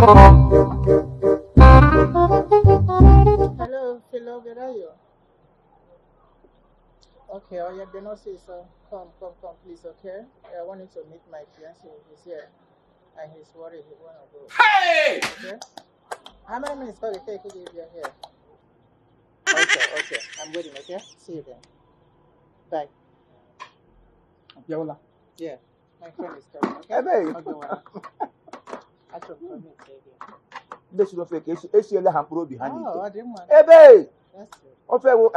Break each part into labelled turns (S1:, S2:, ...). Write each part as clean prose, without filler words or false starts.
S1: Hello, where are you? Okay, oh, you're gonna say so. Come, please, okay? I want you to meet my fiancé. He's here. And he's worried he wanna go.
S2: Hey!
S1: Okay? How many minutes will it take if you're here? Okay. I'm waiting, okay? See you then. Bye.
S3: Yola.
S1: Yeah, my friend is coming, okay?
S3: Hey, babe.
S1: Okay, well. I should come and say again.
S3: This is fake. It's your hamper behind
S1: Oh, I
S3: it.
S1: didn't want
S3: Hey, babe.
S1: That's it.
S3: Ofe wo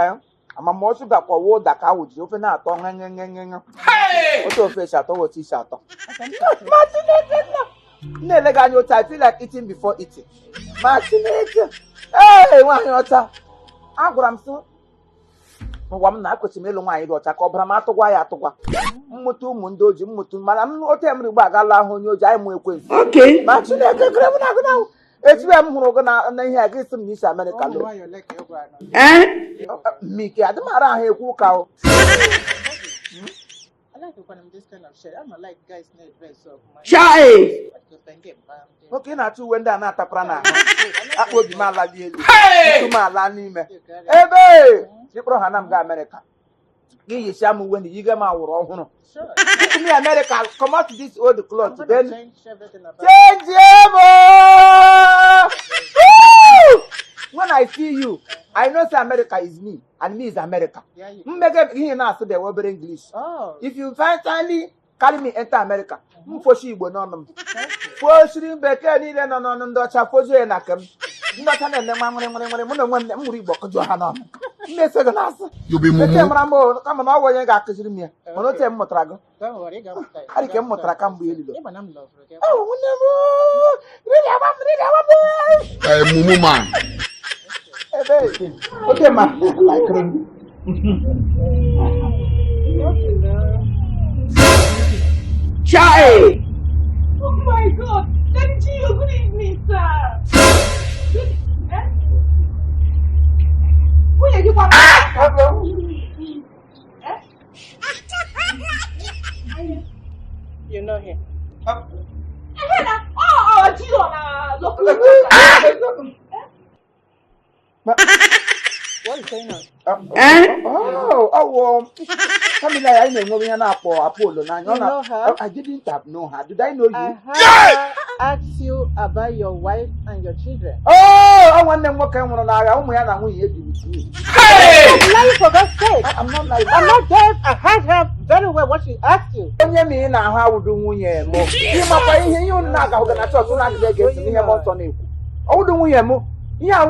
S3: I'm a most back for wood that I would open out on
S2: Hey!
S3: also fish at all tea shut off.
S1: Okay.
S3: Never your I feel like eating before eating. Martinez. Hey, one your time. I'm so. One na kwesịrị ịlụ nwaanyị dị ọcha ka ọ bara m atụgwa ya atụgwa mmụta ụmụ ndị oji mmụta mana m ote m rigbo agala ahụ onye oji anyị mụ ekwensu ma Chineke kere m na agụ na echiwe m hụrụ gị na ihe a gị sị m n'isi Amerịka lụ mmike adị m ara ahụ ekwu ụka o
S1: I like it when I'm this kind of shit. I'm not like guys need dress up.
S3: nwoke ị na-achọ uwe ndị a na-atakwara na akpa obi m ala dị elu ntụ m ala n'ime ebe chịkpọrọ ha na m ga Amerịka gị yichia m uwe na yiga m awụrụ ọhụrụ me America come out this old cloth then change when I see you I know say America is me and me is America mbege ihe na-asụ the word English if you finally carry me enter America m foshi Igbo n'ọnụ m foshiri bekee niile nọ n'ọnụ ndị ọcha fozie na kem ndị ọcha na-eme nwa nwere mụ na onwe m mụrụ Igbo kụjụ ha n'ọnụ mmese gị na-asụ bekee mara m kama na ọ bụ onye ga-akụziri m ya mana ote m mụtara gị adị ka m mụtara ka mgbe elilo
S2: Mumu man.
S3: ebe oke ma like
S4: Chai! Oh my God! Daddy, good evening, sir. Who are you?
S1: You know him. What is going on?
S3: Family, I know you know Apollo. I didn't know her. Did I know you?
S1: I have asked you about your wife and your children.
S3: Oh, I want them working on with me.
S1: Hey! I'm lying for God's sake.
S3: I'm not like
S1: I'm not deaf. I heard her very well what she asked you.
S3: You mean how would do you more? You not going to talk to me. Oh, do we? Yeah,